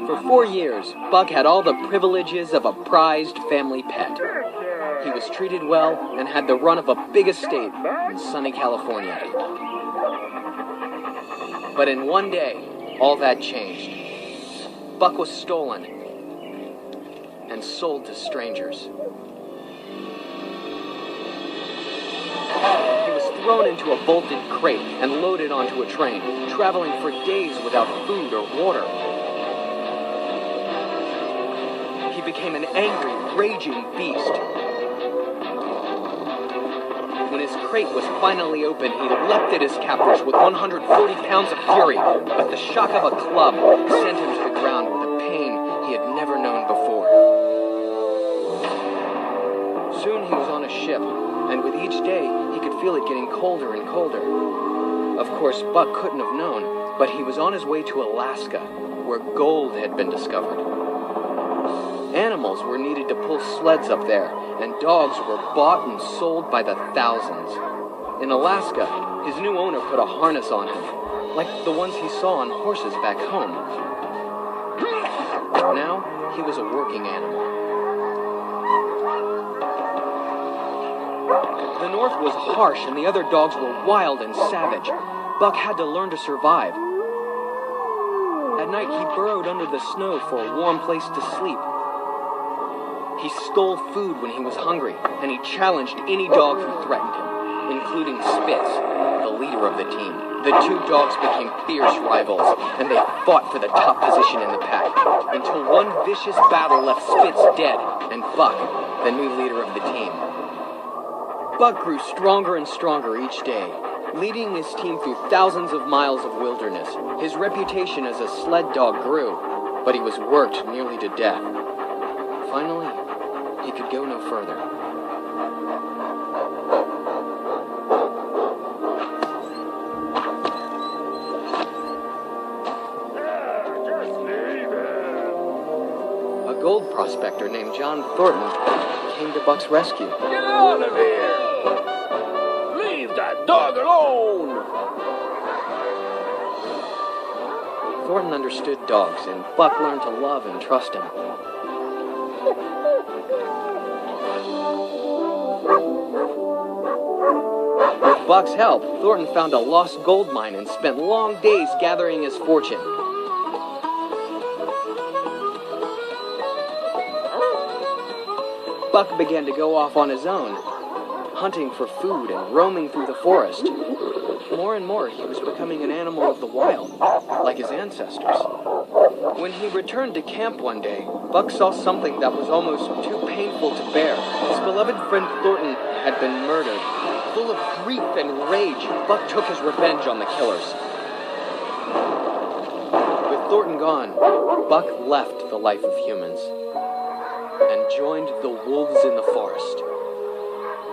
For 4 years, Buck had all the privileges of a prized family pet. He was treated well and had the run of a big estate in sunny California. But in one day, all that changed. Buck was stolen and sold to strangers. He was thrown into a bolted crate and loaded onto a train, traveling for days without food or water. He became an angry, raging beast. When his crate was finally open, he leapt at his captors with 140 pounds of fury, but the shock of a club sent him to the ground with a pain he had never known before. Soon he was on a ship, and with each day, he could feel it getting colder and colder. Of course, Buck couldn't have known, but he was on his way to Alaska, where gold had been discovered. Animals were needed to pull sleds up there, and dogs were bought and sold by the thousands. In Alaska, his new owner put a harness on him, like the ones he saw on horses back home. Now, he was a working animal. The North was harsh and the other dogs were wild and savage. Buck had to learn to survive. At night, he burrowed under the snow for a warm place to sleep. He stole food when he was hungry, and he challenged any dog who threatened him, including Spitz, the leader of the team. The two dogs became fierce rivals, and they fought for the top position in the pack, until one vicious battle left Spitz dead, and Buck, the new leader of the team. Buck grew stronger and stronger each day, leading his team through thousands of miles of wilderness. His reputation as a sled dog grew, but he was worked nearly to death. Finally, he could go no further. A gold prospector named John Thornton came to Buck's rescue. Get out of here! Leave that dog alone! Thornton understood dogs, and Buck learned to love and trust him. With Buck's help, Thornton found a lost gold mine and spent long days gathering his fortune. Buck began to go off on his own, hunting for food and roaming through the forest. More and more, he was becoming an animal of the wild, like his ancestors. When he returned to camp one day, Buck saw something that was almost too painful to bear. His beloved friend Thornton had been murdered. Full of grief and rage, Buck took his revenge on the killers. With Thornton gone, Buck left the life of humans and joined the wolves in the forest.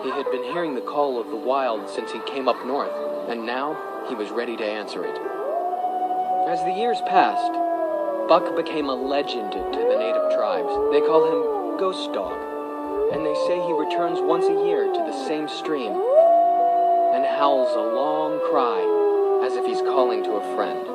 He had been hearing the call of the wild since he came up north, and now he was ready to answer it. As the years passed, Buck became a legend to the native tribes. They call him Ghost Dog, and they say he returns once a year to the same stream and howls a long cry as if he's calling to a friend.